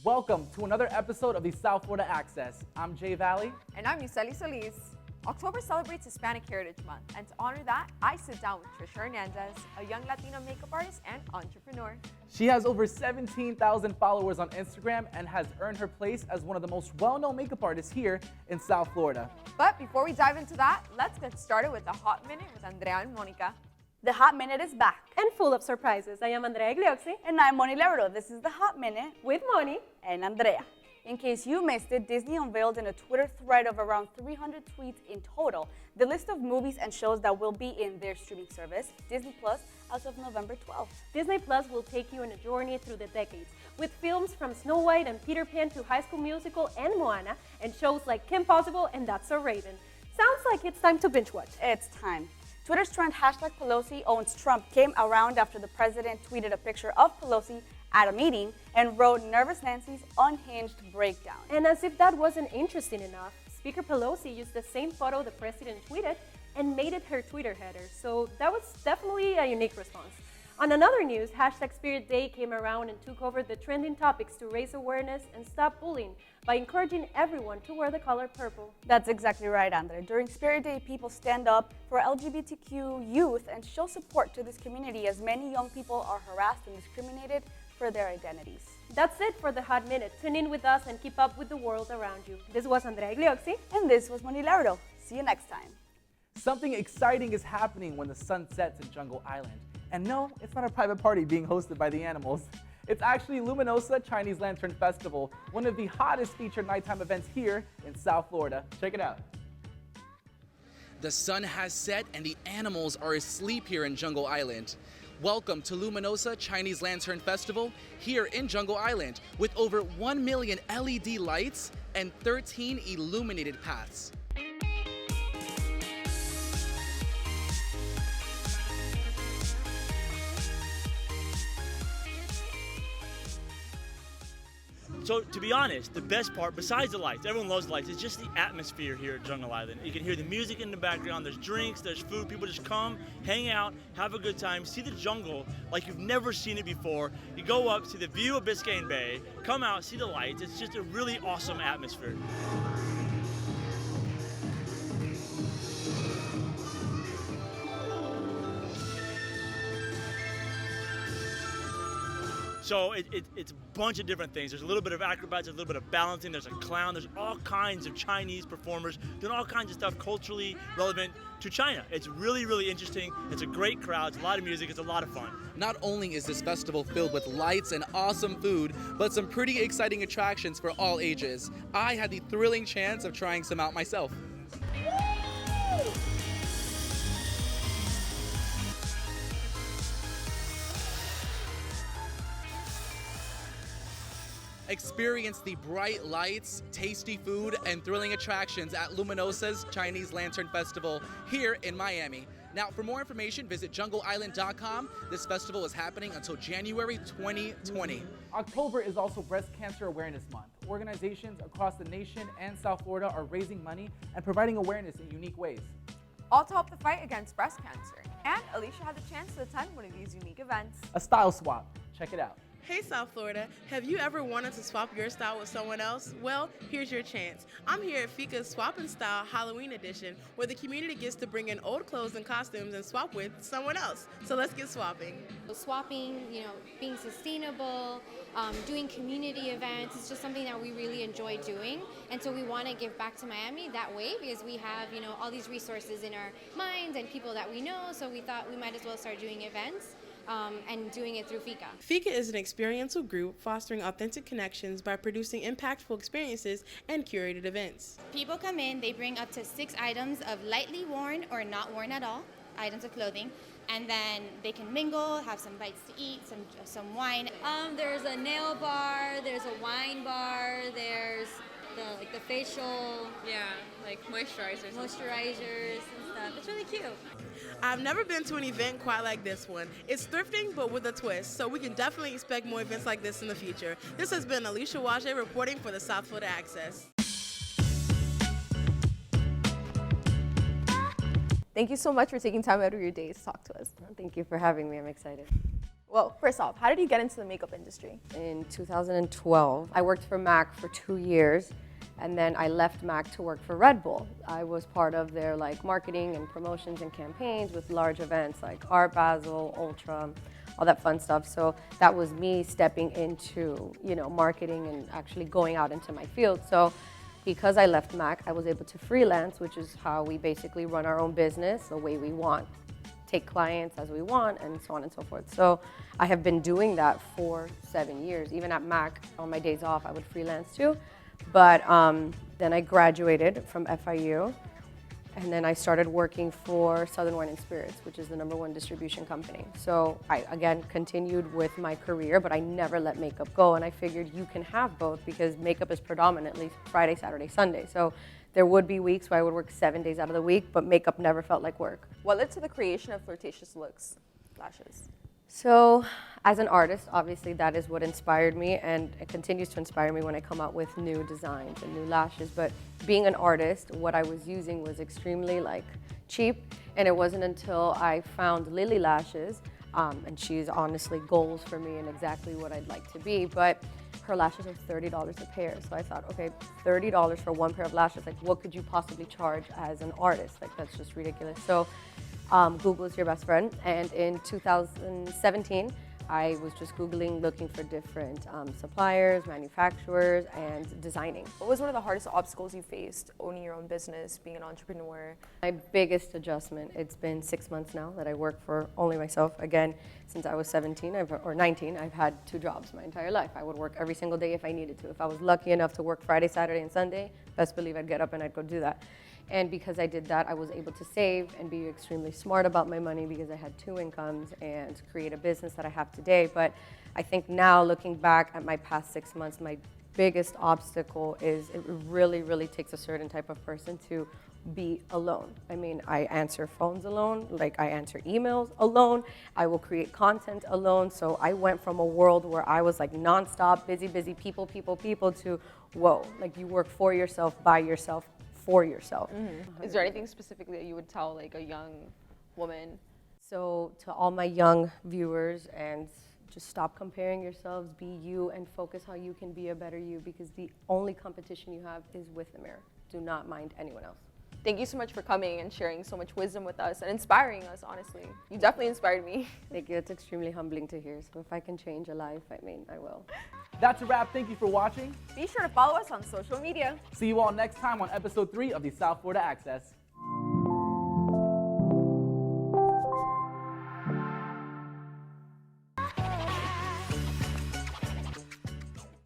Welcome to another episode of the South Florida Access. I'm Jay Valley. And I'm Yuseli Solis. October celebrates Hispanic Heritage Month, and to honor that, I sit down with Tricia Hernandez, a young Latino makeup artist and entrepreneur. She has over 17,000 followers on Instagram and has earned her place as one of the most well-known makeup artists here in South Florida. But before we dive into that, let's get started with the Hot Minute with Andrea and Monica. The Hot Minute is back. And full of surprises. I am Andrea Glioxi. And I'm Moni Labrador. This is the Hot Minute With Moni. and Andrea. In case you missed it, Disney unveiled in a Twitter thread of around 300 tweets in total the list of movies and shows that will be in their streaming service, Disney Plus, as of November 12th. Disney Plus will take you on a journey through the decades, with films from Snow White and Peter Pan to High School Musical and Moana, and shows like Kim Possible and That's So Raven. Sounds like it's time to binge watch. It's time. Twitter's trend #Pelosi owns Trump came around after the president tweeted a picture of Pelosi at a meeting and wrote Nervous Nancy's unhinged breakdown. And as if that wasn't interesting enough, Speaker Pelosi used the same photo the president tweeted and made it her Twitter header. So that was definitely a unique response. On another news, #Spirit Day came around and took over the trending topics to raise awareness and stop bullying by encouraging everyone to wear the color purple. That's exactly right, Andre. During Spirit Day, people stand up for LGBTQ youth and show support to this community as many young people are harassed and discriminated for their identities. That's it for the Hot Minute. Tune in with us and keep up with the world around you. This was Andrea Glioxi. And this was Moni Labrador. See you next time. Something exciting is happening when the sun sets in Jungle Island. And no, it's not a private party being hosted by the animals. It's actually Luminosa Chinese Lantern Festival, one of the hottest featured nighttime events here in South Florida. Check it out. The sun has set and the animals are asleep here in Jungle Island. Welcome to Luminosa Chinese Lantern Festival here in Jungle Island with over 1 million LED lights and 13 illuminated paths. So to be honest, the best part, besides the lights, everyone loves the lights, it's just the atmosphere here at Jungle Island. You can hear the music in the background, there's drinks, there's food, people just come, hang out, have a good time, see the jungle like you've never seen it before. You go up, see the view of Biscayne Bay, come out, see the lights, it's just a really awesome atmosphere. So it's a bunch of different things. There's a little bit of acrobats, there's a little bit of balancing, there's a clown, there's all kinds of Chinese performers doing all kinds of stuff culturally relevant to China. It's really, really interesting. It's a great crowd, it's a lot of music, it's a lot of fun. Not only is this festival filled with lights and awesome food, but some pretty exciting attractions for all ages. I had the thrilling chance of trying some out myself. Experience the bright lights, tasty food, and thrilling attractions at Luminosa's Chinese Lantern Festival here in Miami. Now, for more information, visit jungleisland.com. This festival is happening until January 2020. October is also Breast Cancer Awareness Month. Organizations across the nation and South Florida are raising money and providing awareness in unique ways. All to help the fight against breast cancer. And Alicia had the chance to attend one of these unique events. A style swap. Check it out. Hey South Florida, have you ever wanted to swap your style with someone else? Well, here's your chance. I'm here at FICA's Swap and Style Halloween edition, where the community gets to bring in old clothes and costumes and swap with someone else. So let's get swapping. Swapping, being sustainable, doing community events, it's just something that we really enjoy doing. And so we want to give back to Miami that way because we have, all these resources in our minds and people that we know. So we thought we might as well start doing events. And doing it through FICA. FICA is an experiential group fostering authentic connections by producing impactful experiences and curated events. People come in, they bring up to 6 items of lightly worn or not worn at all, items of clothing, and then they can mingle, have some bites to eat, some wine. There's a nail bar, there's a wine bar, there's the facial, like moisturizers and stuff. It's really cute. I've never been to an event quite like this one. It's thrifting, but with a twist, so we can definitely expect more events like this in the future. This has been Alicia Waje reporting for the South Florida Access. Thank you so much for taking time out of your day to talk to us. Thank you for having me. I'm excited. Well, first off, how did you get into the makeup industry? In 2012, I worked for MAC for 2 years, and then I left MAC to work for Red Bull. I was part of their marketing and promotions and campaigns with large events like Art Basel, Ultra, all that fun stuff. So that was me stepping into, marketing and actually going out into my field. So because I left MAC, I was able to freelance, which is how we basically run our own business the way we want, take clients as we want, and so on and so forth. So I have been doing that for 7 years. Even at MAC, on my days off, I would freelance too. But then I graduated from FIU, and then I started working for Southern Wine and Spirits, which is the #1 distribution company. So I, again, continued with my career, but I never let makeup go. And I figured you can have both because makeup is predominantly Friday, Saturday, Sunday. So there would be weeks where I would work 7 days out of the week, but makeup never felt like work. What led to the creation of Flirtatious Looks lashes? So as an artist, obviously that is what inspired me, and it continues to inspire me when I come out with new designs and new lashes. But being an artist, what I was using was extremely cheap, and it wasn't until I found Lily Lashes, and she's honestly goals for me and exactly what I'd like to be, but her lashes are $30 a pair. So I thought, okay, $30 for one pair of lashes, what could you possibly charge as an artist? That's just ridiculous. So Google is your best friend, and in 2017, I was just Googling, looking for different suppliers, manufacturers, and designing. What was one of the hardest obstacles you faced owning your own business, being an entrepreneur? My biggest adjustment, it's been 6 months now that I work for only myself. Again, since I was 17 or 19, I've had 2 jobs my entire life. I would work every single day if I needed to. If I was lucky enough to work Friday, Saturday, and Sunday, best believe I'd get up and I'd go do that. And because I did that, I was able to save and be extremely smart about my money because I had 2 incomes and create a business that I have today. But I think now, looking back at my past 6 months, my biggest obstacle is it really, really takes a certain type of person to be alone. I mean, I answer phones alone, I answer emails alone, I will create content alone. So I went from a world where I was nonstop, busy, people, to, whoa, you work for yourself, by yourself, for yourself. Mm-hmm. Is there anything specifically that you would tell a young woman? So to all my young viewers, and just stop comparing yourselves, be you, and focus how you can be a better you, because the only competition you have is with the mirror. Do not mind anyone else. Thank you so much for coming and sharing so much wisdom with us and inspiring us, honestly. You definitely inspired me. Thank you. It's extremely humbling to hear. So if I can change a life, I will. That's a wrap. Thank you for watching. Be sure to follow us on social media. See you all next time on episode 3 of the South Florida Access.